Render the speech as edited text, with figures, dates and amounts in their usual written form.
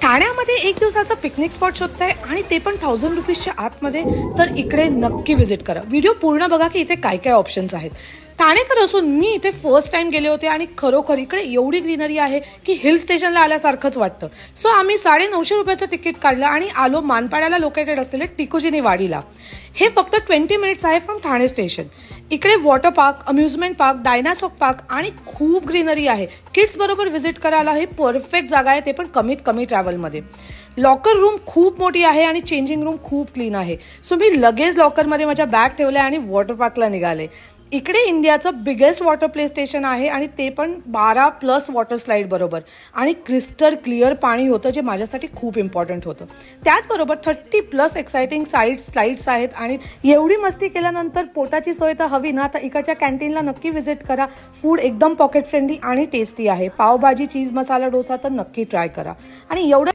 ठाण्यामध्ये एक दिवसाचा पिकनिक स्पॉट शोधताय आणि ते पण 1000 रुपीजच्या आतमध्ये, तर इकडे नक्की व्हिजिट करा. व्हिडिओ पूर्ण बघा की इथे काय काय ऑप्शन्स आहेत. ठाणेकर असून मी इथे फर्स्ट टाइम गेले होते आणि खरोखर इकडे एवढी ग्रीनरी आहे की हिल स्टेशनला आल्यासारखंच वाटतं. सो आम्ही 950 रुपयाचं तिकीट काढलं आणि आलो मानपाड्याला लोकेटेड असलेले टिकुजिनी वाडीला. हे फक्त 20 मिनिट्स आहे फ्रॉम ठाणे स्टेशन. इकडे water park, amusement park, dinosaur park आणि खूप ग्रीनरी आहे. किड्स बरोबर व्हिजिट करायला हे परफेक्ट जागा आहे, ते पण कमीत कमी ट्रॅव्हलमध्ये. लॉकर रूम खूप मोठी आहे आणि चेंजिंग रूम खूप क्लीन आहे. सो मी लगेच लॉकरमध्ये माझ्या बॅग ठेवल्या आणि वॉटर पार्कला निघाले. इकडे इंडियाचं बिगेस्ट वॉटर प्ले स्टेशन आहे आणि ते पण 12+ वॉटर स्लाईड बरोबर आणि क्रिस्टल क्लिअर पाणी होतं, जे माझ्यासाठी खूप इम्पॉर्टंट होतं. त्याचबरोबर 30+ एक्साइटिंग स्लाईड्स आहेत. आणि एवढी मस्ती केल्यानंतर पोटाची सोय तर हवी ना, तर इकडच्या कॅन्टीनला नक्की व्हिजिट करा. फूड एकदम पॉकेट फ्रेंडली आणि टेस्टी आहे. पावभाजी, चीज मसाला डोसा तर नक्की ट्राय करा. आणि एवढं